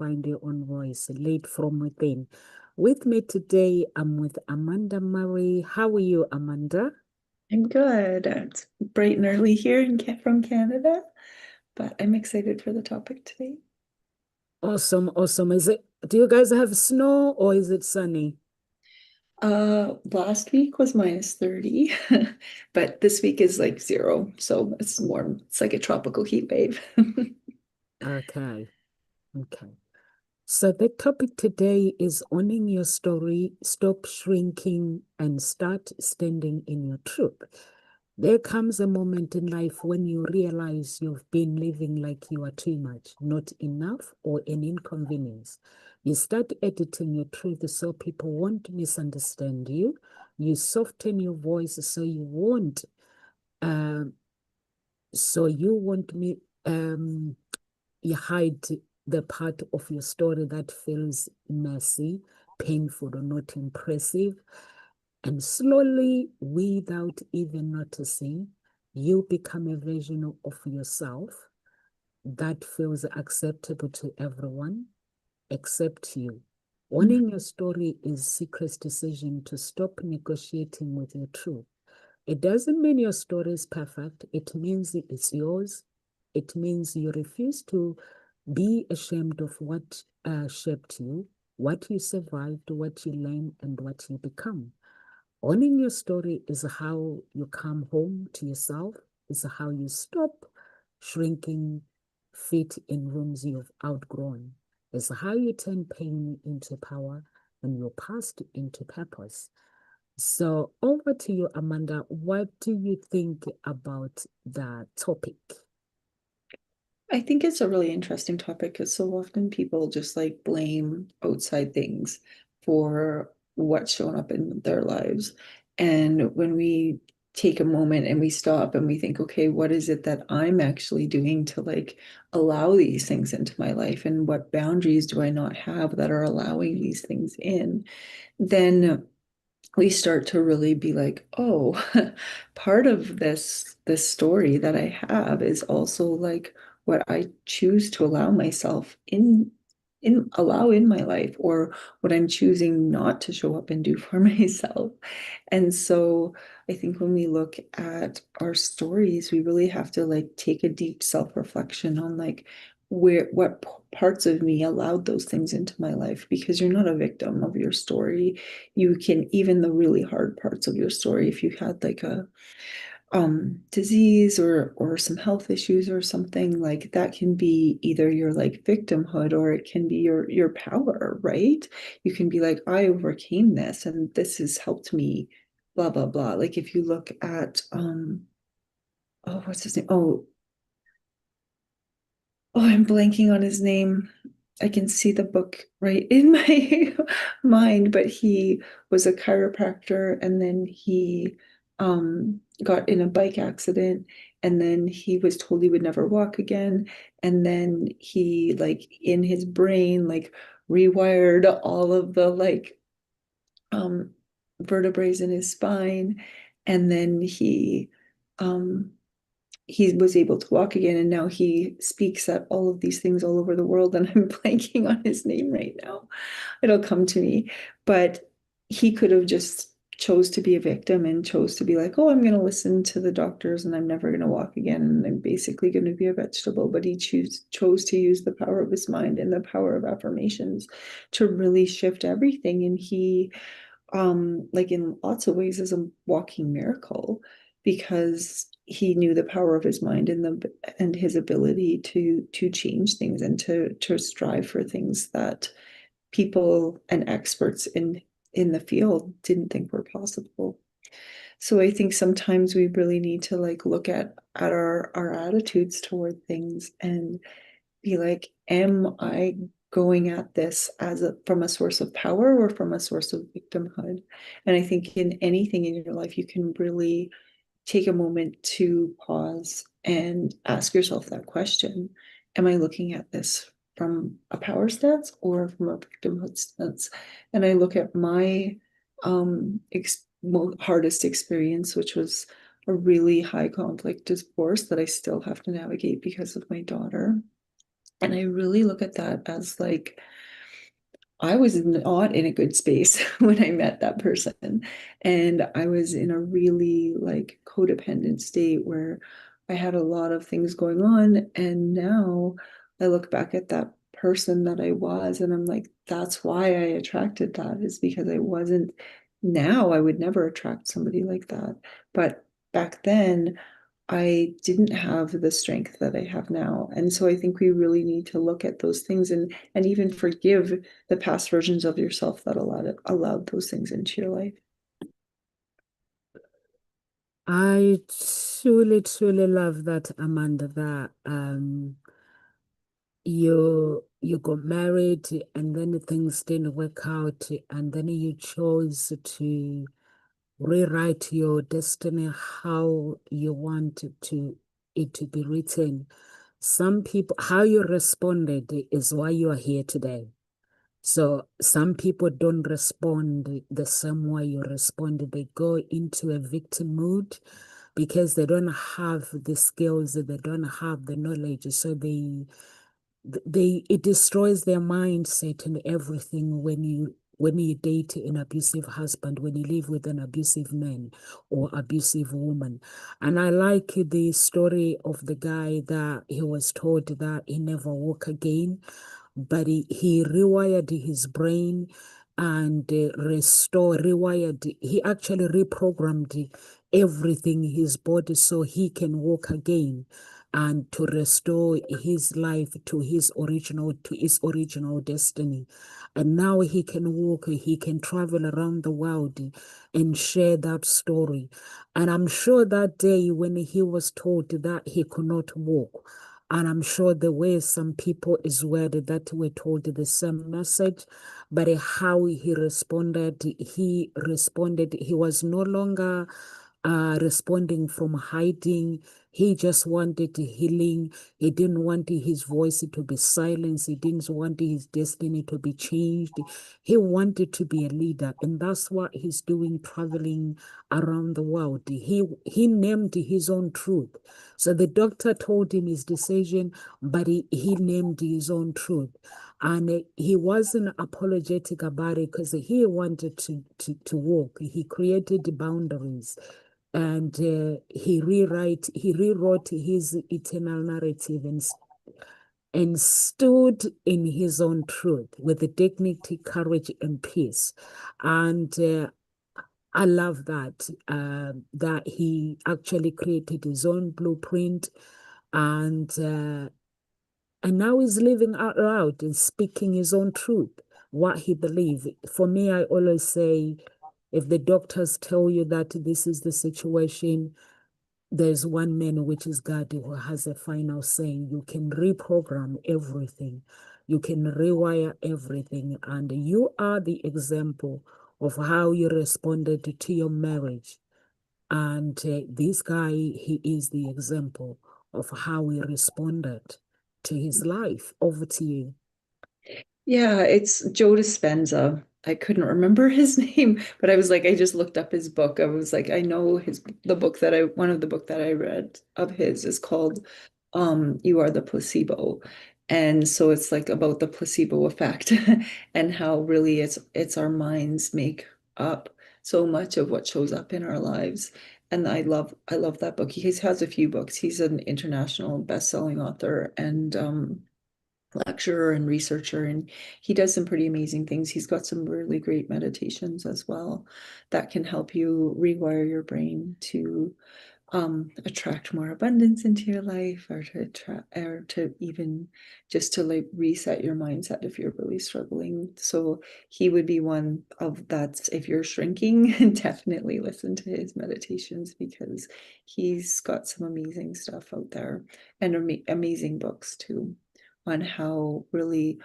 find your own voice, lead from within. With me today, I'm with Amanda Murray. How are you, Amanda? I'm good. It's bright and early here from Canada, but I'm excited for the topic today. Awesome, awesome. Do you guys have snow or is it sunny? Last week was -30, but this week is like 0, so it's warm. It's like a tropical heat wave. Okay, okay. So the topic today is owning your story, stop shrinking, and start standing in your truth. There comes a moment in life when you realize you've been living like you are too much, not enough, or an inconvenience. You start editing your truth so people won't misunderstand you. You soften your voice uh, so you won't me you hide the part of your story that feels messy, painful, or not impressive. And slowly, without even noticing, you become a version of yourself that feels acceptable to everyone except you. Owning your story is Secret's decision to stop negotiating with your truth. It doesn't mean your story is perfect. It means it's yours. It means you refuse to be ashamed of what shaped you, what you survived, what you learned, and what you become. Owning your story is how you come home to yourself, is how you stop shrinking, fit in rooms you've outgrown, is how you turn pain into power and your past into purpose. So, over to you, Amanda. What do you think about the topic? I think it's a really interesting topic because so often people just like blame outside things for what's shown up in their lives. And when we take a moment and we stop and we think, okay, what is it that I'm actually doing to like allow these things into my life? And what boundaries do I not have that are allowing these things in? Then we start to really be like, oh, part of this story that I have is also like what I choose to allow myself in allow in my life, or what I'm choosing not to show up and do for myself. And so I think when we look at our stories, we really have to like take a deep self-reflection on like what parts of me allowed those things into my life, because you're not a victim of your story. You can, even the really hard parts of your story, if you had like a disease or some health issues or something, like that can be either your like victimhood, or it can be your power, right? You can be like, I overcame this and this has helped me, blah blah blah. Like if you look at oh, what's his name? Oh, I'm blanking on his name. I can see the book right in my mind, but he was a chiropractor, and then he got in a bike accident, and then he was told he would never walk again. And then he, like, in his brain, like, rewired all of the like um vertebrae in his spine. And then he was able to walk again, and now he speaks at all of these things all over the world, and I'm blanking on his name right now. It'll come to me. But he could have just chose to be a victim and chose to be like, oh, I'm going to listen to the doctors and I'm never going to walk again and I'm basically going to be a vegetable. But he chose to use the power of his mind and the power of affirmations to really shift everything. And he, like, in lots of ways, is a walking miracle, because he knew the power of his mind and his ability to change things and to strive for things that people and experts in the field didn't think were possible. So I think sometimes we really need to like look at our attitudes toward things and be like, am I going at this as from a source of power or from a source of victimhood? And I think in anything in your life, you can really take a moment to pause and ask yourself that question. Am I looking at this from a power stance or from a victimhood stance? And I look at my hardest experience, which was a really high conflict divorce that I still have to navigate because of my daughter. And I really look at that as like, I was not in a good space when I met that person. And I was in a really like codependent state where I had a lot of things going on. And now I look back at that person that I was, and I'm like, that's why I attracted that, is because I wasn't. Now I would never attract somebody like that. But back then, I didn't have the strength that I have now. And so I think we really need to look at those things and even forgive the past versions of yourself that allowed those things into your life. I truly, truly love that, Amanda, that you got married and then things didn't work out and then you chose to rewrite your destiny how you want it to be written. Some people, how you responded is why you are here today. So some people don't respond the same way you respond. They go into a victim mood because they don't have the skills, they don't have the knowledge. So it destroys their mindset and everything when you date an abusive husband, when you live with an abusive man or abusive woman. And I like the story of the guy that he was told that he never walk again, but he rewired his brain and he actually reprogrammed everything, his body, so he can walk again and to restore his life to his original destiny. And now he can walk, he can travel around the world and share that story. And I'm sure that day when he was told that he could not walk, and I'm sure there were some people as well that were told the same message, but how he responded, he was no longer responding from hiding. He just wanted healing. He didn't want his voice to be silenced. He didn't want his destiny to be changed. He wanted to be a leader, and that's what he's doing, traveling around the world. He named his own truth. So the doctor told him his decision, but he named his own truth. And he wasn't apologetic about it because he wanted to walk. He created boundaries and he rewrote his eternal narrative and stood in his own truth with the dignity, courage, and peace. And I love that he actually created his own blueprint and now he's living out loud and speaking his own truth, what he believes. For me, I always say, if the doctors tell you that this is the situation, there's one man, which is God, who has a final saying. You can reprogram everything. You can rewire everything. And you are the example of how you responded to your marriage. And this guy, he is the example of how he responded to his life. Over to you. Yeah, it's Joe Dispenza. I couldn't remember his name, but I was like, I just looked up his book. I was like, I know the book that one of the book that I read of his is called You Are the Placebo. And so it's like about the placebo effect and how really it's our minds make up so much of what shows up in our lives. And I love that book. He has a few books. He's an international best-selling author and lecturer and researcher, and he does some pretty amazing things. He's got some really great meditations as well that can help you rewire your brain to attract more abundance into your life, or to attract, or to even just to like reset your mindset if you're really struggling. So he would be one of that. If you're shrinking, definitely listen to his meditations, because he's got some amazing stuff out there, and amazing books too, on how really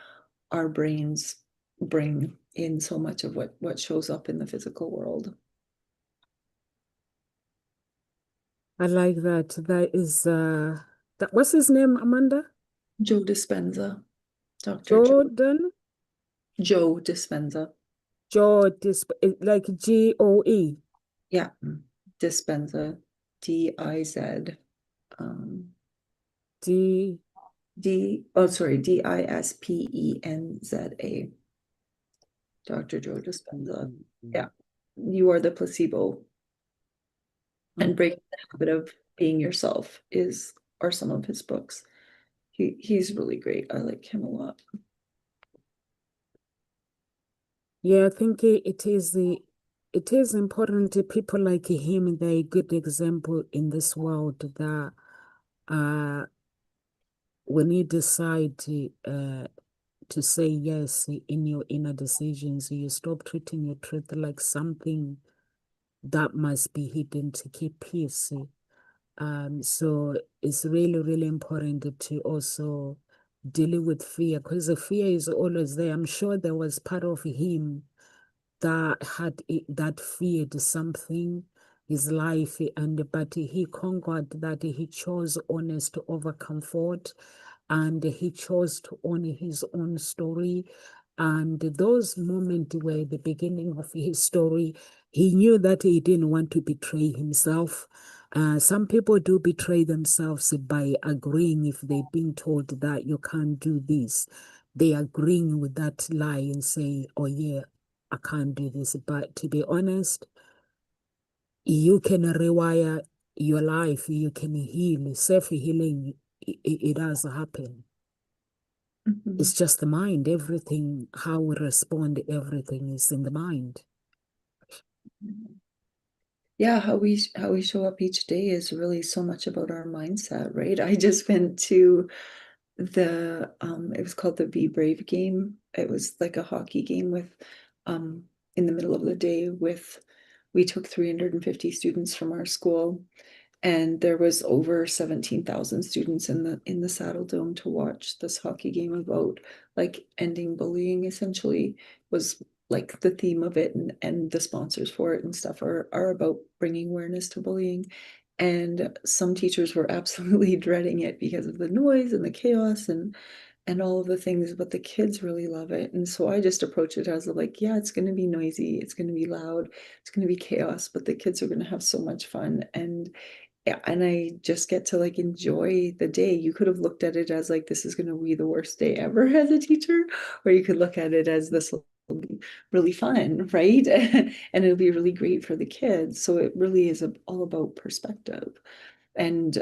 our brains bring in so much of what shows up in the physical world. I like that. What's his name, Amanda? Joe Dispenza, Dr. Jordan? Joe Dispenza. Like GOE. Yeah, Dispenza, DIZ. Um, D. Dispenza. Dr. Joe Dispenza. Mhm. Yeah. You are the placebo, and breaking the habit of being yourself is are some of his books. He's really great. I like him a lot. Yeah, I think it is important to people like him. They're a good example in this world that uh when you decide to say yes in your inner decisions, you stop treating your truth like something that must be hidden to keep peace. So it's really, really important to also deal with fear because the fear is always there. I'm sure there was part of him that had that feared something his life, and but he conquered that. He chose honest over comfort, and he chose to own his own story. And those moments were the beginning of his story. He knew that he didn't want to betray himself. Some people do betray themselves by agreeing if they've been told that you can't do this. They agreeing with that lie and say, oh yeah, I can't do this. But to be honest, you can rewire your life, you can heal. Self-healing, it does happen. Mhm. It's just the mind. Everything, how we respond, everything is in the mind. Yeah, how we show up each day is really so much about our mindset, right? I just went to the it was called the Be Brave game. It was like a hockey game with um in the middle of the day with we took 350 students from our school, and there was over 17,000 students in the Saddle Dome to watch this hockey game about like ending bullying. Essentially was like the theme of it, and the sponsors for it and stuff are about bringing awareness to bullying. And some teachers were absolutely dreading it because of the noise and the chaos and all of the things, but the kids really love it. And so I just approach it as like, yeah, it's going to be noisy, it's going to be loud, it's going to be chaos, but the kids are going to have so much fun. And yeah, and I just get to like enjoy the day. You could have looked at it as like this is going to be the worst day ever as a teacher, or you could look at it as this will be really fun, right? And it'll be really great for the kids. So it really is all about perspective. And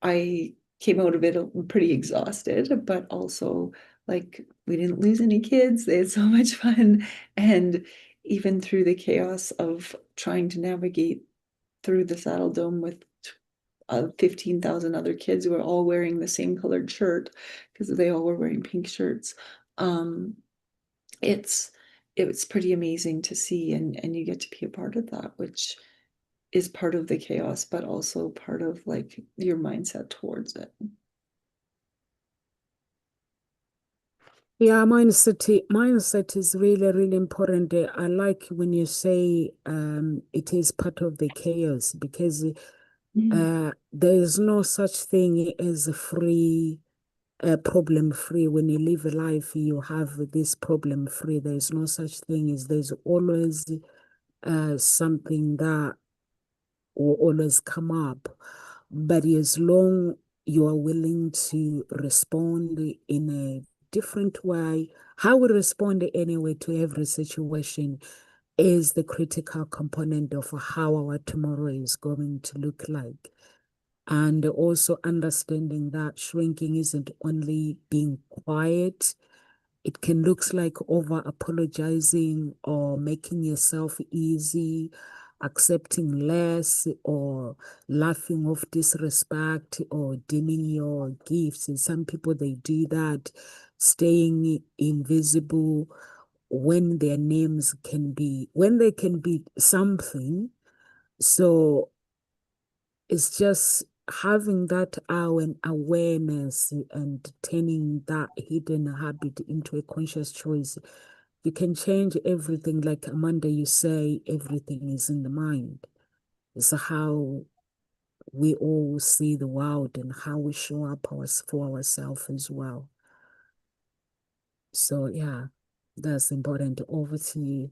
I came out of it pretty exhausted, but also like we didn't lose any kids. They had so much fun. And even through the chaos of trying to navigate through the Saddle Dome with 15,000 other kids who were all wearing the same colored shirt because they all were wearing pink shirts. Um, it's it's pretty amazing to see, and you get to be a part of that, which is part of the chaos, but also part of like your mindset towards it. Yeah, mindset is really, really important. I like when you say it is part of the chaos because there is no such thing as a free, problem free. When you live a life, you have this problem free. There is no such thing as there's always something that will always come up. But as long you are willing to respond in a different way, how we respond anyway to every situation is the critical component of how our tomorrow is going to look like. And also understanding that shrinking isn't only being quiet, it can look like over apologizing or making yourself easy, accepting less, or laughing off disrespect or dimming your gifts. And some people they do that, staying invisible when their names can be when they can be something. So it's just having that awareness and turning that hidden habit into a conscious choice. You can change everything. Like Amanda, you say everything is in the mind. It's how we all see the world and how we show up for ourselves as well. So yeah, that's important. Over to you.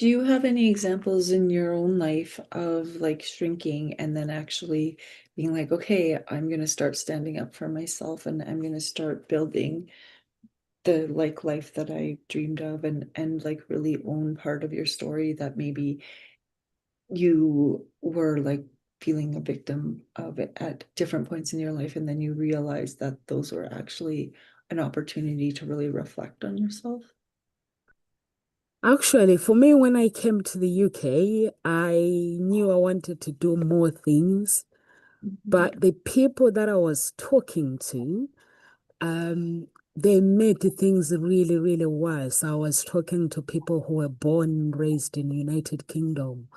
Do you have any examples in your own life of like shrinking and then actually being like, okay, I'm going to start standing up for myself and I'm going to start building the like life that I dreamed of and like really own part of your story that maybe you were like feeling a victim of it at different points in your life and then you realized that those were actually an opportunity to really reflect on yourself? Actually, for me, when I came to the UK, I knew I wanted to do more things, Mhm. but the people that I was talking to, um, they made things really, really worse. I was talking to people who were born and raised in United Kingdom,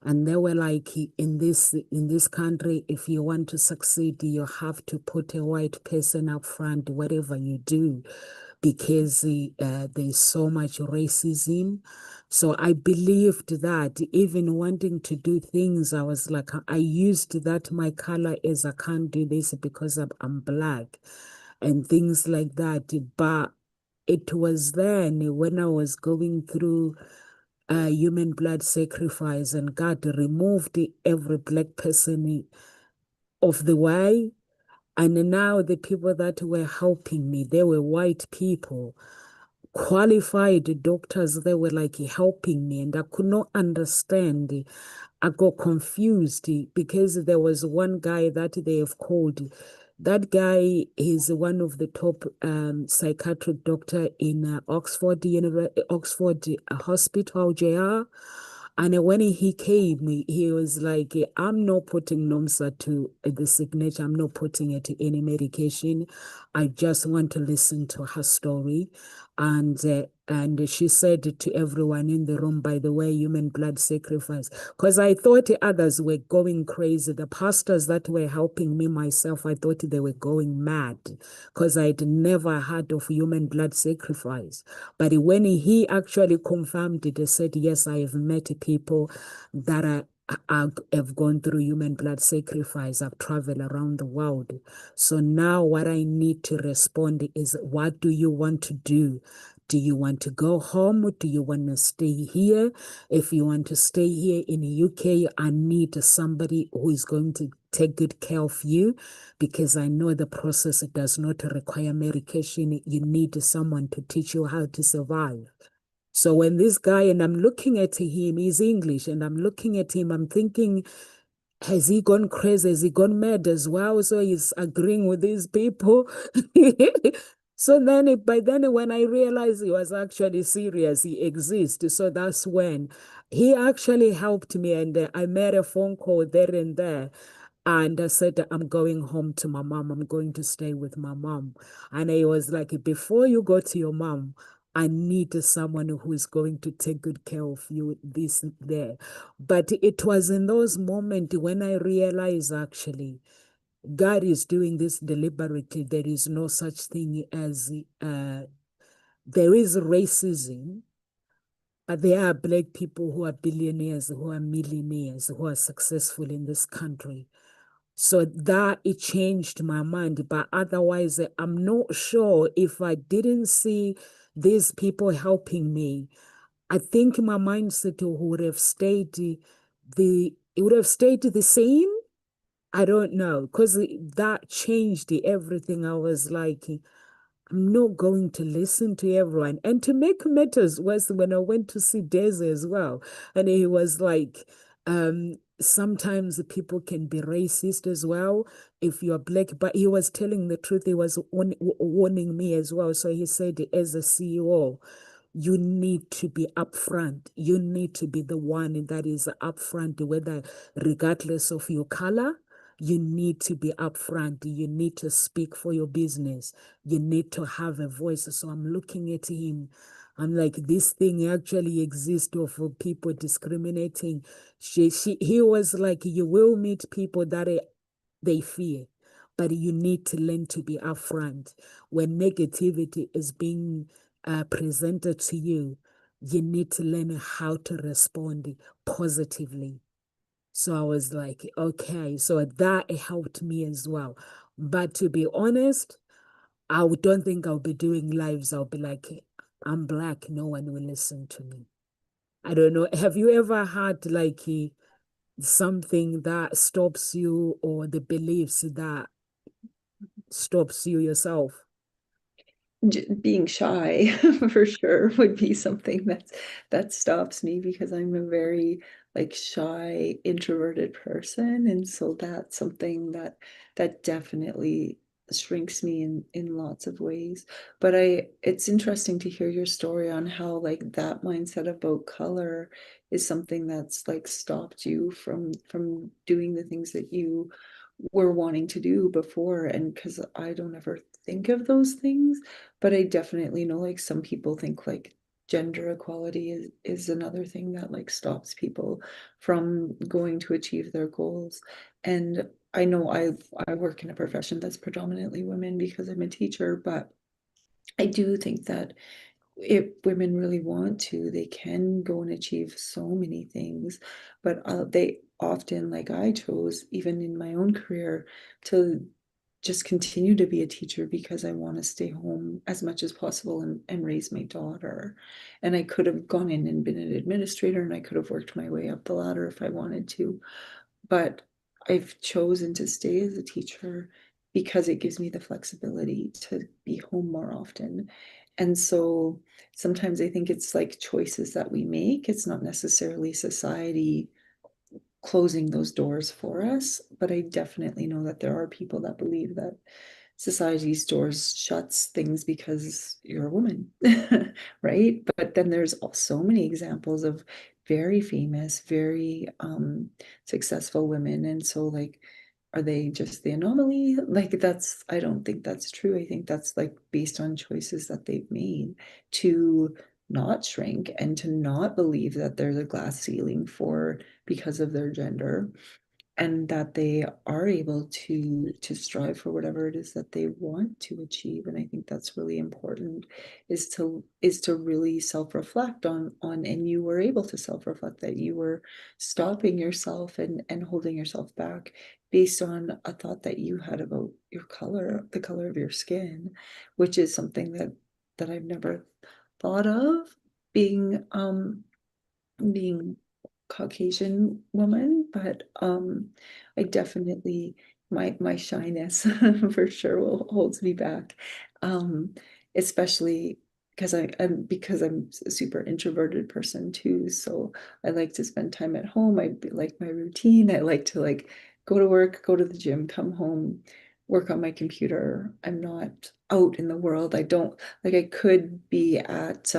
and they were like, in this country, if you want to succeed, you have to put a white person up front, whatever you do, because there's so much racism. So I believed that even wanting to do things, I was like, I used that my color is I can't do this because I'm black and things like that. But it was then when I was going through human blood sacrifice and God removed every black person of the way. And now the people that were helping me, they were white people, qualified doctors. They were like helping me, and I could not understand. I got confused because there was one guy that they have called. That guy is one of the top psychiatric doctor in Oxford Hospital, JR. And when he came, he was like, I'm not putting NOMSA to the signature. I'm not putting it to any medication. I just want to listen to her story. And she said to everyone in the room, by the way, human blood sacrifice. Because I thought the others were going crazy. The pastors that were helping me myself, I thought they were going mad because I'd never heard of human blood sacrifice. But when he actually confirmed it, he said, yes, I have met people that have gone through human blood sacrifice. I've traveled around the world. So now what I need to respond is, what do you want to do? Do you want to go home? Or do you want to stay here? If you want to stay here in the UK, I need somebody who is going to take good care of you because I know the process does not require medication. You need someone to teach you how to survive. So when this guy, and I'm looking at him, he's English, and I'm looking at him, I'm thinking, has he gone crazy? Has he gone mad as well? So he's agreeing with these people. So then, by then, when I realized he was actually serious, he exists. So that's when he actually helped me, and I made a phone call there and there. And I said, I'm going home to my mom. I'm going to stay with my mom. And he was like, before you go to your mom, I need someone who is going to take good care of you, this, there. But it was in those moments when I realized actually God is doing this deliberately. There is no such thing as, there is racism, but there are black people who are billionaires, who are millionaires, who are successful in this country. So that it changed my mind. But otherwise, I'm not sure if I didn't see these people helping me. I think my mindset would have stayed it would have stayed the same. I don't know, because that changed everything. I was like, I'm not going to listen to everyone. And to make matters worse, when I went to see Daisy as well, and he was like, sometimes people can be racist as well if you're black, but he was telling the truth. He was warning me as well. So he said, as a CEO, you need to be upfront. You need to be the one that is upfront, whether regardless of your color. You need to be upfront. You need to speak for your business. You need to have a voice. So I'm looking at him. I'm like, this thing actually exists of people discriminating. He was like, you will meet people that they fear, but you need to learn to be upfront. When negativity is being presented to you, you need to learn how to respond positively. So I was like, okay, so that helped me as well. But to be honest, don't think I'll be doing lives. I'll be like, I'm black, no one will listen to me. I don't know. Have you ever had like something that stops you or the beliefs that stops you yourself? Being shy for sure would be something that stops me because I'm a very like shy introverted person, and so that's something that definitely shrinks me in lots of ways. But I it's interesting to hear your story on how like that mindset about color is something that's like stopped you from doing the things that you were wanting to do before. And because I don't ever think of those things, but I definitely know like some people think like gender equality is another thing that like stops people from going to achieve their goals. And I know I work in a profession that's predominantly women because I'm a teacher, but I do think that if women really want to, they can go and achieve so many things. But they often, like I chose, even in my own career, to just continue to be a teacher because I want to stay home as much as possible and raise my daughter. And I could have gone in and been an administrator and I could have worked my way up the ladder if I wanted to. But I've chosen to stay as a teacher because it gives me the flexibility to be home more often. And so sometimes I think it's like choices that we make. It's not necessarily society closing those doors for us, but I definitely know that there are people that believe that society's doors shuts things because you're a woman, right? But then there's also so many examples of very famous, very successful women. And so like, are they just the anomaly? Like that's, I don't think that's true. I think that's like based on choices that they've made to not shrink and to not believe that there's a glass ceiling for because of their gender, and that they are able to strive for whatever it is that they want to achieve. And I think that's really important, is to really self-reflect on and you were able to self-reflect that you were stopping yourself and holding yourself back based on a thought that you had about your color, the color of your skin, which is something that I've never thought of, being being Caucasian woman, but I definitely, my shyness for sure will holds me back. Um Especially because I'm a super introverted person too. So I like to spend time at home. Like my routine. I like to like go to work, go to the gym, come home, work on my computer. I'm not out in the world. I don't like I could be at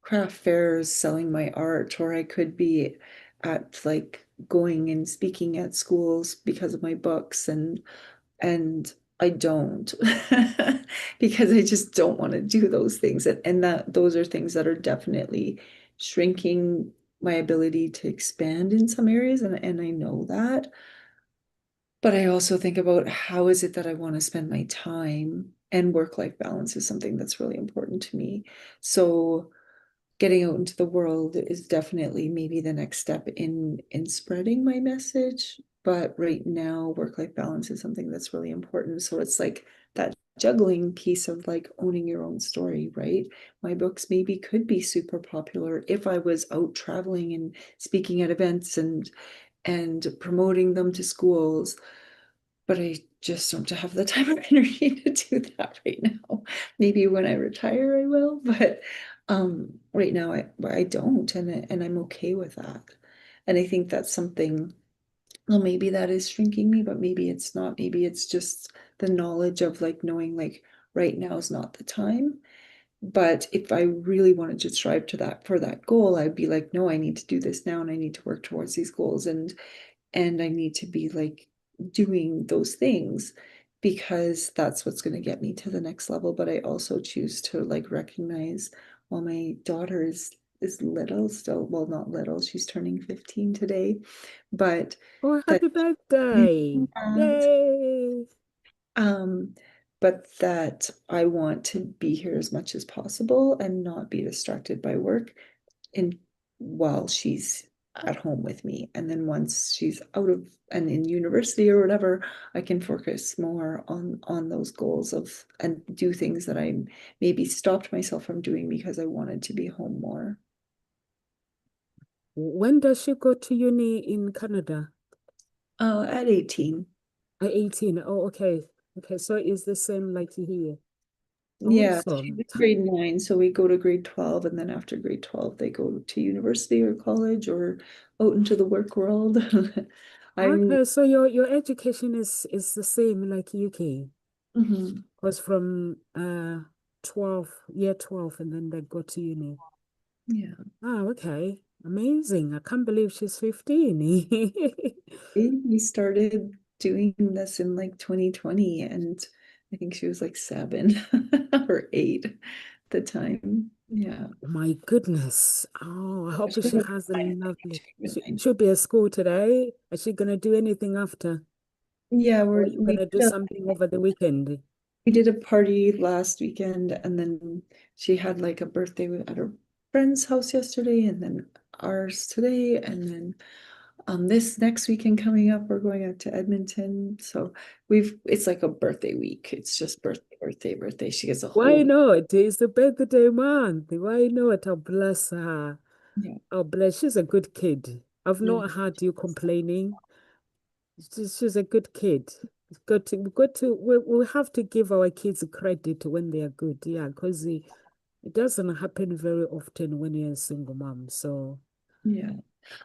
craft fairs selling my art, or I could be at like going and speaking at schools because of my books, and I don't because I just don't want to do those things. And that those are things that are definitely shrinking my ability to expand in some areas, and I know that. But I also think about how is it that I want to spend my time, and work-life balance is something that's really important to me. So getting out into the world is definitely maybe the next step in spreading my message. But right now, work-life balance is something that's really important. So it's like that juggling piece of like owning your own story, right? My books maybe could be super popular if I was out traveling and speaking at events and promoting them to schools, but I just don't have the time or energy to do that right now. Maybe when I retire, I will, but right now I don't, and I'm okay with that. And I think that's something. Well, maybe that is shrinking me, but maybe it's not. Maybe it's just the knowledge of like knowing like right now is not the time. But if I really wanted to strive to that for that goal, I'd be like, no, I need to do this now and I need to work towards these goals. And I need to be like doing those things because that's what's going to get me to the next level. But I also choose to like recognize while my daughter is little still, well, not little, she's turning 15 today, but Oh, that happy birthday. and Yay. um but that I want to be here as much as possible and not be distracted by work in while she's at home with me. And then once she's out of and in university or whatever, I can focus more on those goals of and do things that I maybe stopped myself from doing because I wanted to be home more. When does she go to uni in Canada? At 18. At 18. Oh, okay. Okay, so it's the same like here. Yeah, she's Awesome. in grade 9, so we go to grade 12, and then after grade 12, they go to university or college or out into the work world. I'm Okay, so your education is the same like UK. mhm, Was from 12, year 12, and then they go to uni. yeah. Oh, okay. Amazing. I can't believe she's 15. We started doing this in like 2020, and I think she was like 7 or 8 at the time. Yeah. My goodness. Oh, I hope She was she like has a 9, I lovely. think she was 9. She'll be at school today. Is she gonna do anything after? Yeah, Or are you we gonna do did a something over the weekend? we did a party last weekend, and then she had like a birthday at her friend's house yesterday, and then ours today, and then this next weekend coming up, we're going out to Edmonton. So it's like a birthday week. It's just birthday, birthday, birthday. She gets a Why whole not? It's the birthday month. Why not? Oh, bless her. yeah, Oh, bless. She's a good kid. I've yeah, not heard you complaining. She's a good kid. We have to give our kids credit when they are good. Yeah, because it doesn't happen very often when you're a single mom. So yeah.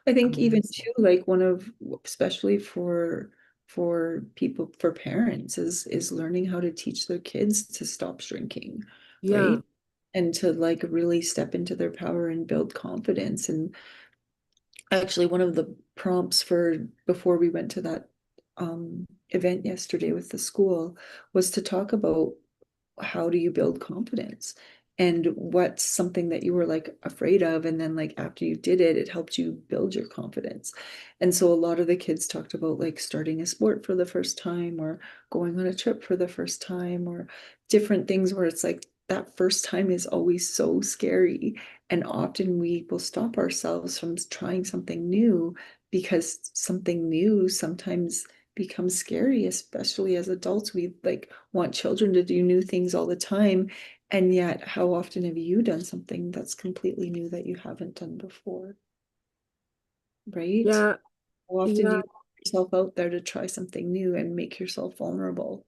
I think even amazing. too, like one of especially for parents is learning how to teach their kids to stop shrinking, Yeah, right? And to like really step into their power and build confidence. And actually, one of the prompts for before we went to that event yesterday with the school was to talk about how do you build confidence and what's something that you were like afraid of, and then like after you did it, it helped you build your confidence. And so a lot of the kids talked about like starting a sport for the first time, or going on a trip for the first time, or different things where it's like that first time is always so scary, and often we will stop ourselves from trying something new because something new sometimes becomes scary, especially as adults. We like want children to do new things all the time. And yet, how often have you done something that's completely new that you haven't done before? Right? yeah, How often do yeah. you put yourself out there to try something new and make yourself vulnerable?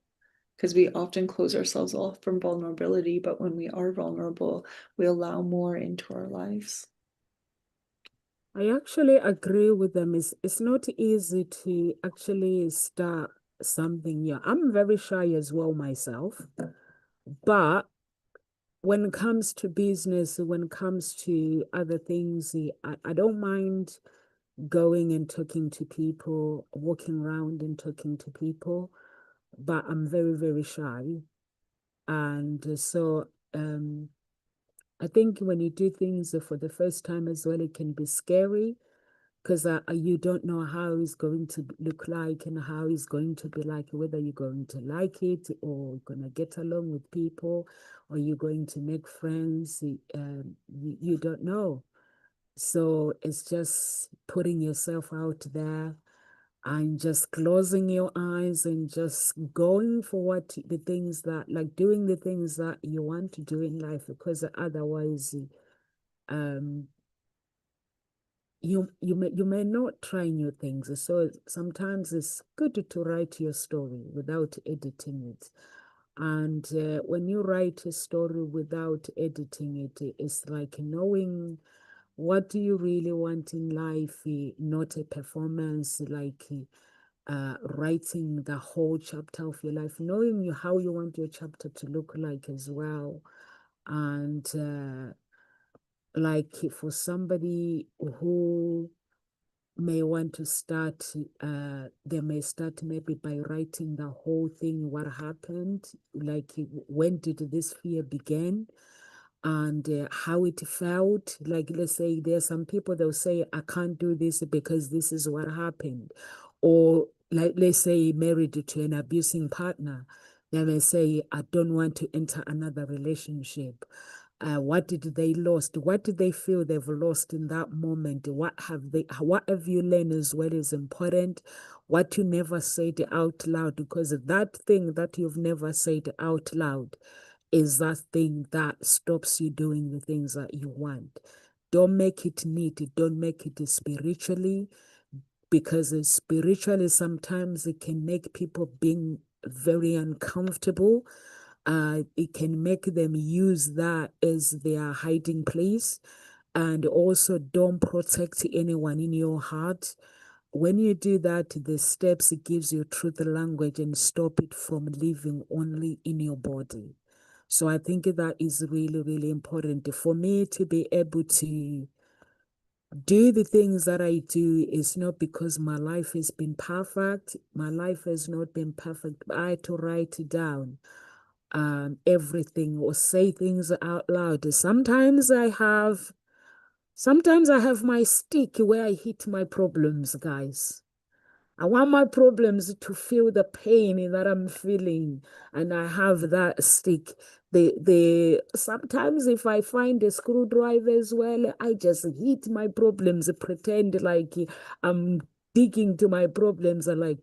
Because we often close ourselves off from vulnerability, but when we are vulnerable, we allow more into our lives. I actually agree with them. It's not easy to actually start something new. I'm very shy as well myself, but when it comes to business, when it comes to other things, I don't mind going and talking to people, walking around and talking to people, but I'm very, very shy. And so I think when you do things for the first time as well, it can be scary because you don't know how it's going to look like and how it's going to be like, whether you're going to like it or going to get along with people or you're going to make friends. You don't know. So it's just putting yourself out there and just closing your eyes and just going for the things that, like doing the things that you want to do in life, because otherwise, um, you may not try new things. So sometimes it's good to write your story without editing it. And when you write a story without editing it, it's like knowing what do you really want in life, not a performance, like writing the whole chapter of your life, knowing how you want your chapter to look like as well. And like for somebody who may want to start, they may start maybe by writing the whole thing, what happened, like when did this fear begin, and how it felt. Like, let's say there's some people they'll say, I can't do this because this is what happened. Or like, let's say married to an abusing partner, they may say, I don't want to enter another relationship. What did they lost? What did they feel they've lost in that moment? What have you learned as well is important. What you never said out loud, because that thing that you've never said out loud is that thing that stops you doing the things that you want. Don't make it neat. Don't make it spiritually, because spiritually sometimes it can make people being very uncomfortable. It can make them use that as their hiding place. And also, don't protect anyone in your heart. When you do that, the steps it gives you truth language and stop it from living only in your body. So I think that is really, really important for me to be able to do the things that I do. Is not because my life has been perfect. My life has not been perfect. I had to write it down, everything, or say things out loud. Sometimes I have my stick where I hit my problems, guys. I want my problems to feel the pain that I'm feeling, and I have that stick. The sometimes if I find a screwdriver as well, I just hit my problems, pretend like I'm digging to my problems, and like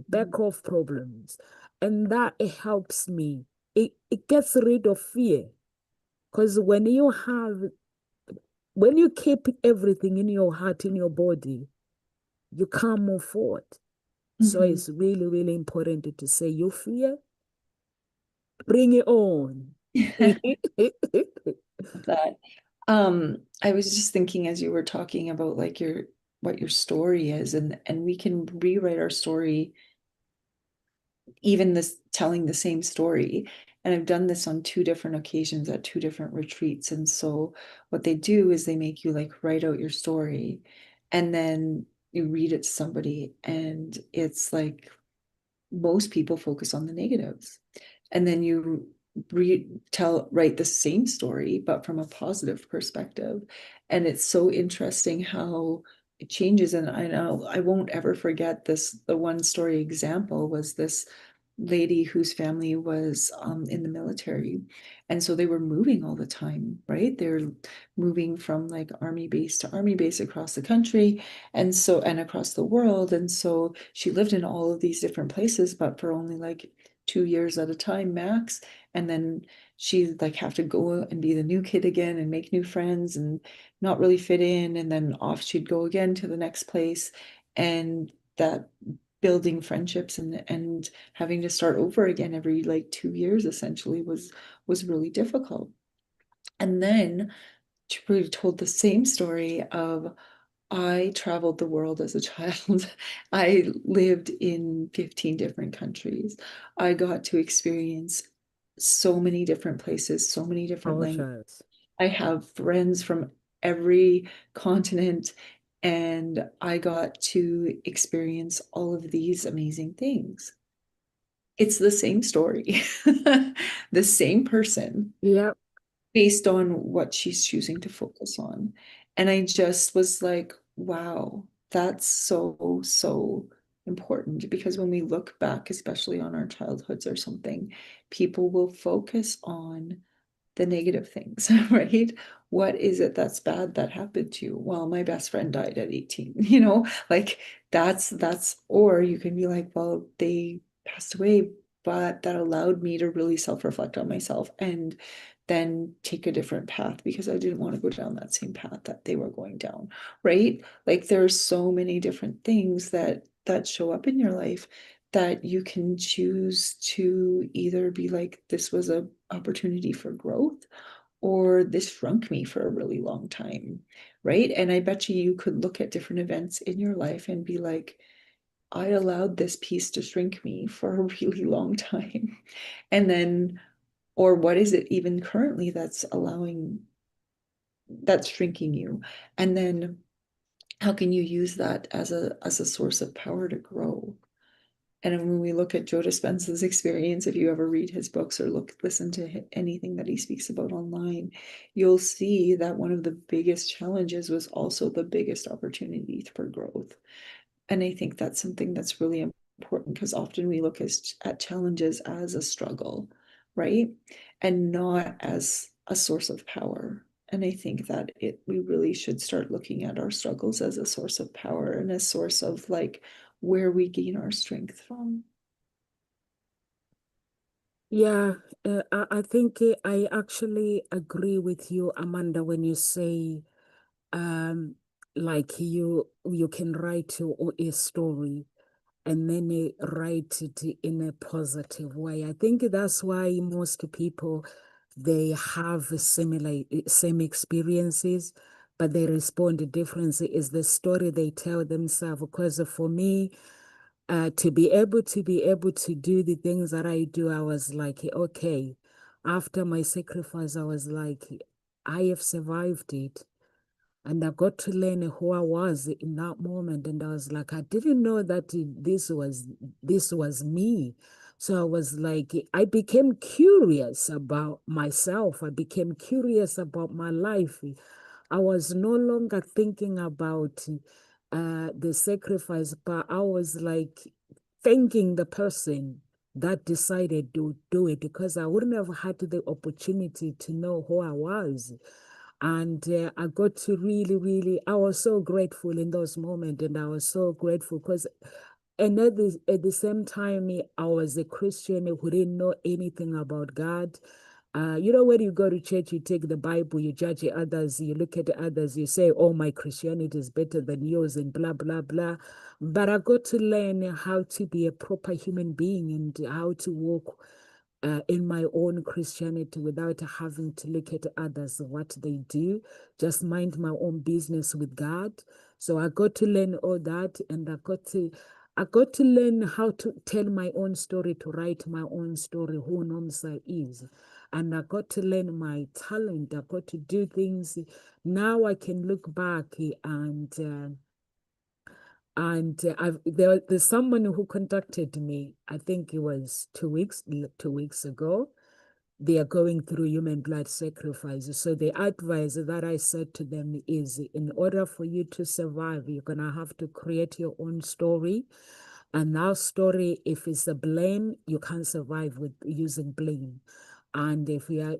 back off problems, and that it helps me. It gets rid of fear, because when you keep everything in your heart, in your body, you can't move forward. So Mhm. it's really, really important to say, you fear, bring it on. That I was just thinking as you were talking about like your what your story is, and we can rewrite our story, even this telling the same story. And I've done this on two different occasions at two different retreats. And so what they do is they make you like write out your story, and then you read it to somebody, and it's like most people focus on the negatives, and then you write the same story but from a positive perspective. And it's so interesting how it changes. And I know I won't ever forget this. The one story example was this lady whose family was in the military, and so they were moving all the time, right? They're moving from like army base to army base across the country, and across the world. And so she lived in all of these different places, but for only like 2 years at a time max. And then she'd like have to go and be the new kid again and make new friends and not really fit in, and then off she'd go again to the next place. And that building friendships and having to start over again every like 2 years essentially was really difficult. And then she told the same story of, I traveled the world as a child. I lived in 15 different countries. I got to experience so many different places, so many different languages. Apologize. I have friends from every continent, and I got to experience all of these amazing things. It's the same story, the same person, Yeah, based on what she's choosing to focus on. And I just was like, wow, that's so, so important, because when we look back, especially on our childhoods or something, people will focus on the negative things, right? What is it that's bad that happened to you? Well, my best friend died at 18, like or you can be like, well, they passed away, but that allowed me to really self-reflect on myself and then take a different path because I didn't want to go down that same path that they were going down, right? Like there's so many different things that show up in your life that you can choose to either be like, this was a opportunity for growth, or this shrunk me for a really long time, right? And I bet you could look at different events in your life and be like, I allowed this piece to shrink me for a really long time. And then, or what is it even currently that's shrinking you? And then how can you use that as a source of power to grow? And when we look at Joe Dispenza's experience, if you ever read his books or listen to anything that he speaks about online, you'll see that one of the biggest challenges was also the biggest opportunity for growth. And I think that's something that's really important, because often we look at challenges as a struggle, right? And not as a source of power. And I think that we really should start looking at our struggles as a source of power and a source of like where we gain our strength from. yeah. I think I actually agree with you, Amanda, when you say um like you can write a story and then write it in a positive way. I think that's why most people they have same experiences, but they respond differently. Is the story they tell themselves. Because for me, to be able to do the things that I do, I was like, okay, after my sacrifice, I was like, I have survived it. And I got to learn who I was in that moment. And I was like, I didn't know that this was me. So I was like, I became curious about myself. I became curious about my life. I was no longer thinking about the sacrifice, but I was like thanking the person that decided to do it, because I wouldn't have had the opportunity to know who I was. And I got to really, really, I was so grateful in those moments. And I was so grateful because, and at the same time, I was a Christian who didn't know anything about God. When you go to church, you take the Bible, you judge others, you look at others, you say, oh, my Christianity is better than yours, and blah, blah, blah. But I got to learn how to be a proper human being and how to walk in my own Christianity without having to look at others, what they do, just mind my own business with God. So I got to learn all that, and I got to learn how to tell my own story, to write my own story, who Nomsa is. And I got to learn my talent. I got to do things. Now I can look back and there's someone who contacted me. I think it was 2 weeks ago. They are going through human blood sacrifices. So the advice that I said to them is, in order for you to survive, you're gonna have to create your own story. And now story, if it's a blame, you can't survive with using blame. And if you are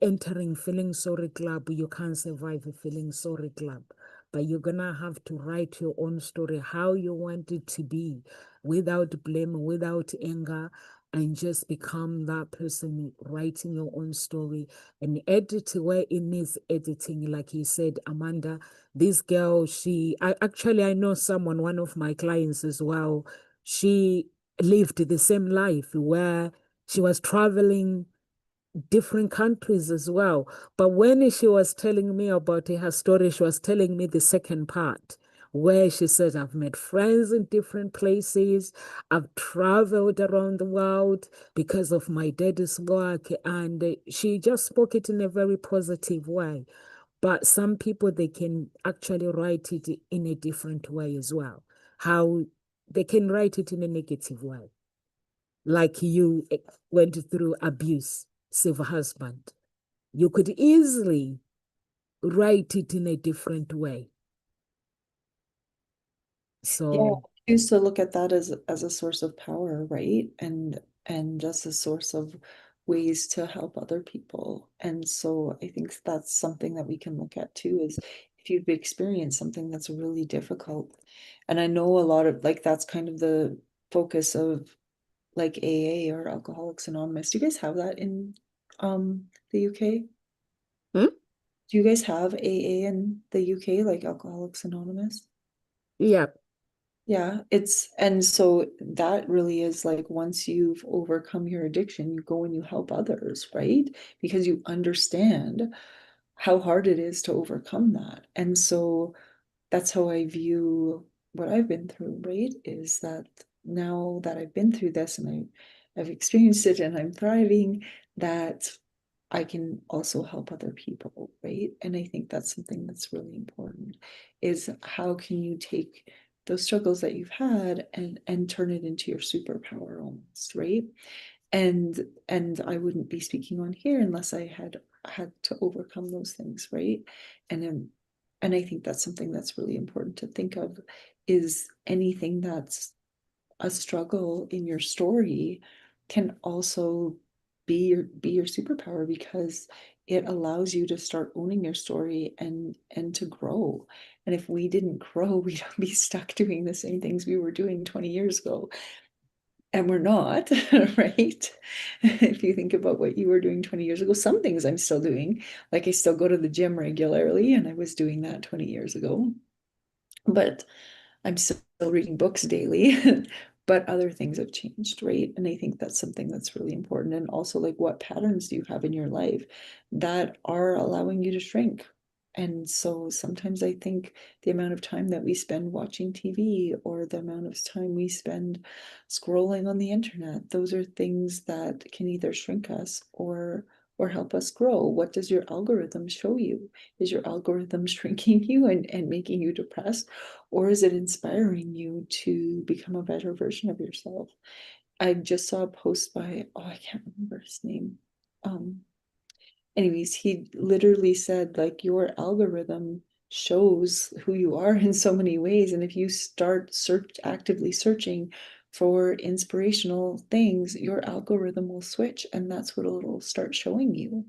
entering feeling sorry club, you can't survive a feeling sorry club. But you're gonna have to write your own story, how you want it to be, without blame, without anger, and just become that person writing your own story and edit where it needs editing. Like you said, Amanda, this girl, I know someone, one of my clients as well. She lived the same life where she was traveling different countries as well. But when she was telling me about her story, she was telling me the second part, where she says, I've made friends in different places. I've traveled around the world because of my daddy's work. And she just spoke it in a very positive way. But some people, they can actually write it in a different way as well. How they can write it in a negative way, like you went through abuse, save a husband. You could easily write it in a different way. Yeah, I So, used to look at that as a source of power, right? And just a source of ways to help other people. And so I think that's something that we can look at too, is if you've experienced something that's really difficult. And I know a lot of like that's kind of the focus of like AA or Alcoholics Anonymous. Do you guys have that in the UK? hmm? Do you guys have AA in the UK, like Alcoholics Anonymous? Yeah. Yeah, and so that really is like once you've overcome your addiction, you go and you help others, right? Because you understand how hard it is to overcome that. And so that's how I view what I've been through, right? Is that now that I've been through this and I've experienced it and I'm thriving, that I can also help other people, right? And I think that's something that's really important is how can you take those struggles that you've had and turn it into your superpower almost, right? And I wouldn't be speaking on here unless I had to overcome those things, right? And and I think that's something that's really important to think of is anything that's a struggle in your story can also be your superpower because it allows you to start owning your story and to grow. And if we didn't grow, we'd be stuck doing the same things we were doing 20 years ago. and we're not, right? If you think about what you were doing 20 years ago, some things I'm still doing, like I still go to the gym regularly, and I was doing that 20 years ago. But I'm still reading books daily, but other things have changed, right? And I think that's something that's really important. And also, like, what patterns do you have in your life that are allowing you to shrink? And so sometimes I think the amount of time that we spend watching TV or the amount of time we spend scrolling on the internet, those are things that can either shrink us or help us grow. What does your algorithm show you? Is your algorithm shrinking you and making you depressed? Or is it inspiring you to become a better version of yourself? I just saw a post by, oh, I can't remember his name. Um, Anyways, he literally said, like, your algorithm shows who you are in so many ways. And if you start actively searching for inspirational things, your algorithm will switch, and that's what it'll start showing you.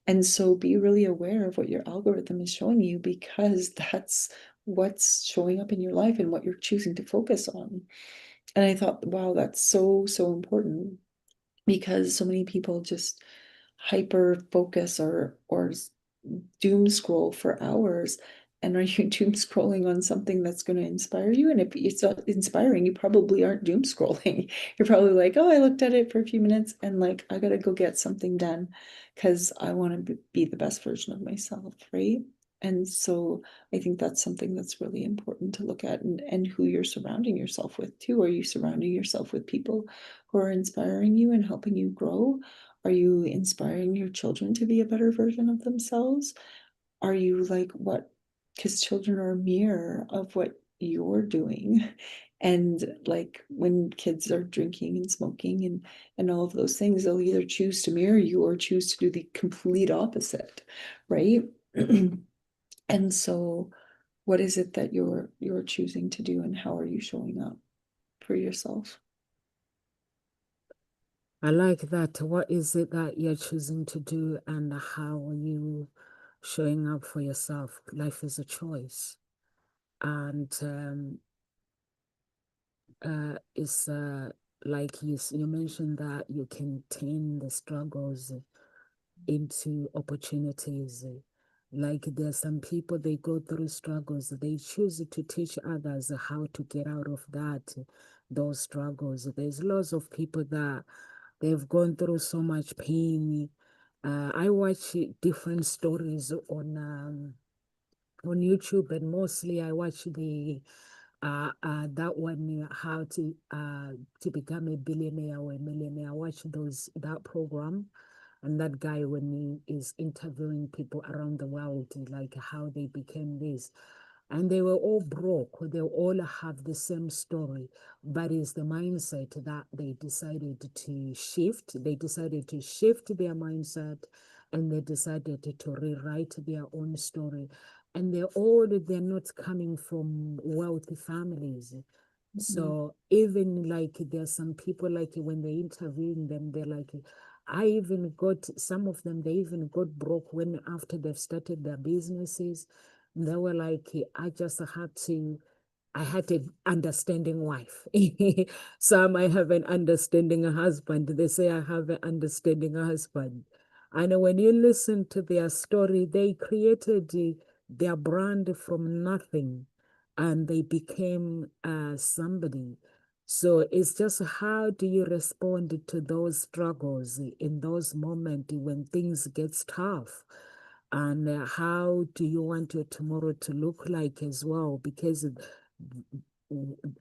And so be really aware of what your algorithm is showing you, because that's what's showing up in your life and what you're choosing to focus on. And I thought, wow, that's so, so important, because so many people just hyper focus or doom scroll for hours. And are you doom scrolling on something that's going to inspire you? And if it's not inspiring, you probably aren't doom scrolling. You're probably like, oh, I looked at it for a few minutes and like, I got to go get something done because I want to be the best version of myself, right? And so I think that's something that's really important to look at, and who you're surrounding yourself with too. Are you surrounding yourself with people who are inspiring you and helping you grow? Are you inspiring your children to be a better version of themselves? Are you like what? Because children are a mirror of what you're doing. And like when kids are drinking and smoking and all of those things, they'll either choose to mirror you or choose to do the complete opposite, right? And so what is it that you're choosing to do, and how are you showing up for yourself? I like that. What is it that you're choosing to do, and how are you showing up for yourself? Life is a choice. And it's like you mentioned that you can turn the struggles into opportunities. Like there's some people, they go through struggles, they choose to teach others how to get out of those struggles. There's lots of people that they've gone through so much pain. I watch different stories on YouTube, and mostly I watch the that one, how to become a billionaire or a millionaire. I watch that program, and that guy, when he is interviewing people around the world, like how they became this, and they were all broke. They all have the same story, but it's the mindset that they decided to shift. They decided to shift their mindset, and they decided to rewrite their own story. And they're not coming from wealthy families. Mhm. So even like there's some people, like when they're interviewing them, they're like, I even got some of them, they even got broke when after they've started their businesses. They were like, I had an understanding wife. Some I have an understanding husband. They say I have an understanding husband. And when you listen to their story, they created their brand from nothing, and they became somebody. So it's just, how do you respond to those struggles in those moments when things get tough? And how do you want your tomorrow to look like as well? Because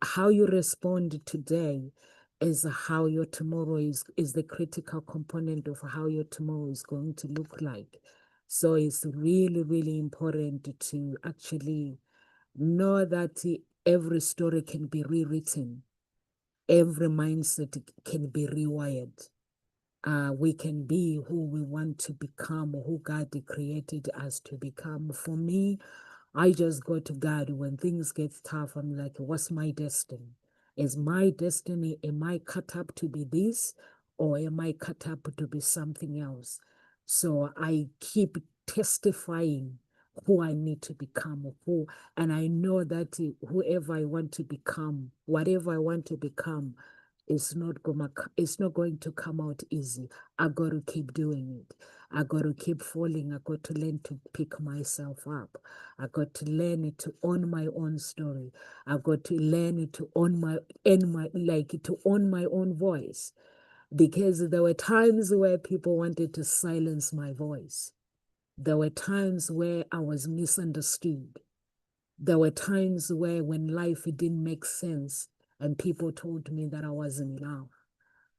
how you respond today is how your tomorrow is the critical component of how your tomorrow is going to look like. So it's really, really important to actually know that every story can be rewritten, every mindset can be rewired. We can be who we want to become, who God created us to become. For me, I just go to God when things get tough. I'm like, what's my destiny? Is my destiny, am I cut up to be this, or am I cut up to be something else? So I keep testifying who I need to become, and I know that whoever I want to become, whatever I want to become, it's not going to come out easy. I got to keep doing it. I got to keep falling. I got to learn to pick myself up. I got to learn to own my own story. I got to learn to own to own my own voice. Because there were times where people wanted to silence my voice. There were times where I was misunderstood. There were times where when life didn't make sense and people told me that I wasn't enough.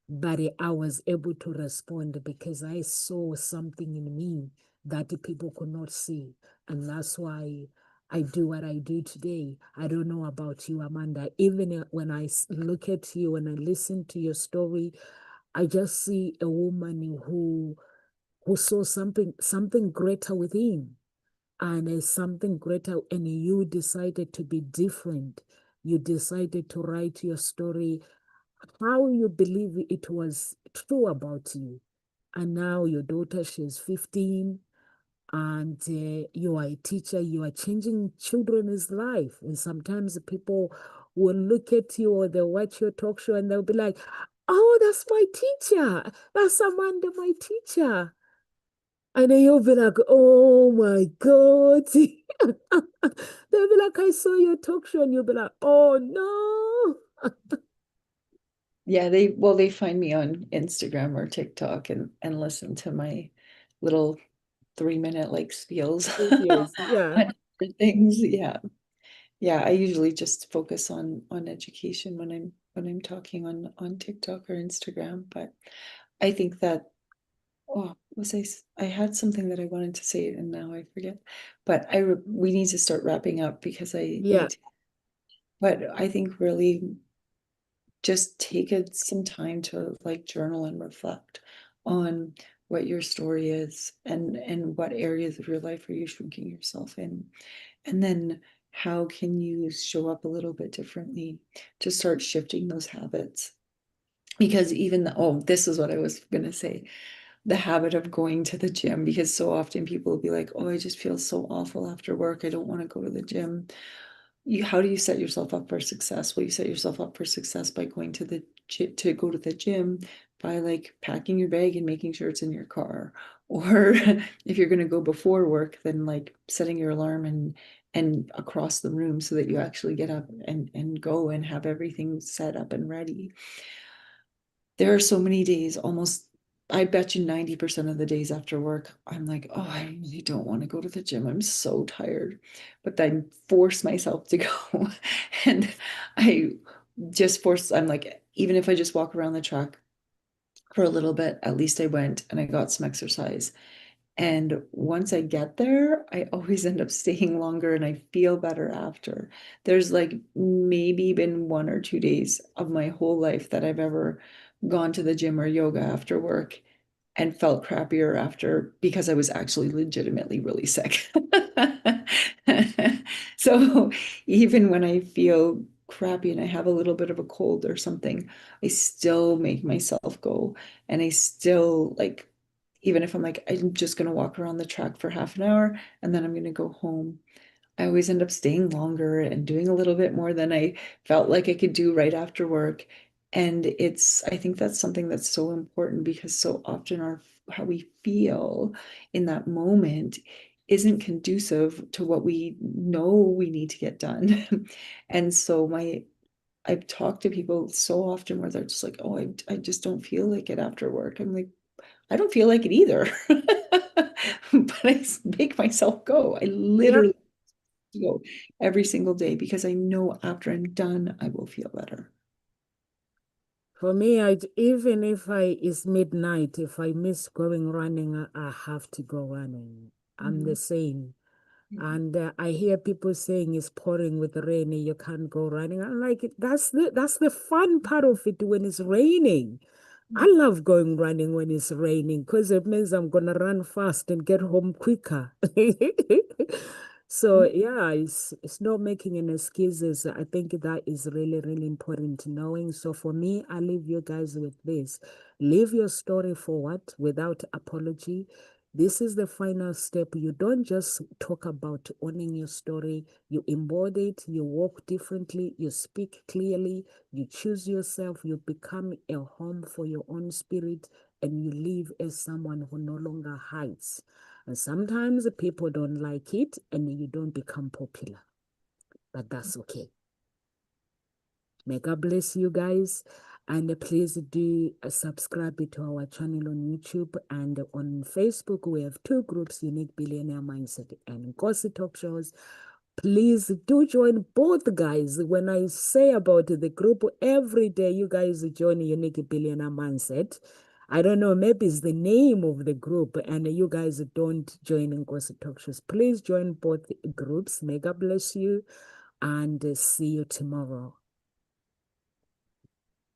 But I was able to respond because I saw something in me that people could not see. And that's why I do what I do today. I don't know about you, Amanda. Even when I look at you and I listen to your story, I just see a woman who saw something greater within, and something greater, and you decided to be different. You decided to write your story how you believe it was true about you. And now your daughter, she's 15, and you are a teacher, you are changing children's life. And sometimes people will look at you or they'll watch your talk show and they'll be like, oh, that's my teacher. That's Amanda, my teacher. And then you'll be like, oh my God. They'll be like, I saw your talk show, and you'll be like, oh no. Yeah, they find me on Instagram or TikTok and listen to my little 3 minute like spiels Yes, yeah. on different things. Yeah. Yeah, I usually just focus on education when I'm talking on TikTok or Instagram, but I think that oh, I had something that I wanted to say and now I forget. But we need to start wrapping up because I Yeah. need to, but I think really just take some time to like journal and reflect on what your story is and what areas of your life are you shrinking yourself in, and then how can you show up a little bit differently to start shifting those habits. Because oh, this is what I was going to say, the habit of going to the gym, because so often people will be like, oh, I just feel so awful after work, I don't want to go to the gym. How do you set yourself up for success? Well, you set yourself up for success by going to to go to the gym, by like packing your bag and making sure it's in your car. Or if you're going to go before work, then like setting your alarm and across the room so that you actually get up and go and have everything set up and ready. There are so many days, almost I bet you 90% of the days after work, I'm like, oh, I really don't want to go to the gym. I'm so tired. But then force myself to go. And I I'm like, even if I just walk around the track for a little bit, at least I went and I got some exercise. And once I get there, I always end up staying longer and I feel better after. There's like maybe been 1 or 2 days of my whole life that I've ever gone to the gym or yoga after work and felt crappier after because I was actually legitimately really sick. So even when I feel crappy and I have a little bit of a cold or something, I still make myself go, and I still like, even if I'm like, I'm just going to walk around the track for half an hour and then I'm going to go home, I always end up staying longer and doing a little bit more than I felt like I could do right after work. And I think that's something that's so important because so often how we feel in that moment isn't conducive to what we know we need to get done. And so I've talked to people so often where they're just like, oh, I just don't feel like it after work. I'm like, I don't feel like it either. But I make myself go. I Yeah. literally go every single day because I know after I'm done, I will feel better. For me, even if it's midnight, if I miss going running, I have to go running. I'm the Mhm. same. And I hear people saying it's pouring with rain, you can't go running. I'm like, that's the fun part of it when it's raining. I love going running when it's raining because it means I'm gonna run fast and get home quicker. So yeah, it's not making any excuses. I think that is really, really important knowing. So for me, I leave you guys with this. Leave your story forward without apology. This is the final step. You don't just talk about owning your story, you embody it, you walk differently, you speak clearly, you choose yourself, you become a home for your own spirit, and you live as someone who no longer hides. And sometimes people don't like it and you don't become popular, but that's okay. May God bless you guys. And please do subscribe to our channel on YouTube and on Facebook. We have two groups, Unique Billionaire Mindset and Gossip Talk Shows. Please do join both, guys. When I say about the group, every day you guys join Unique Billionaire Mindset. I don't know, maybe it's the name of the group and you guys don't join in Gossip Talk Shows. Please join both groups. May God bless you and see you tomorrow.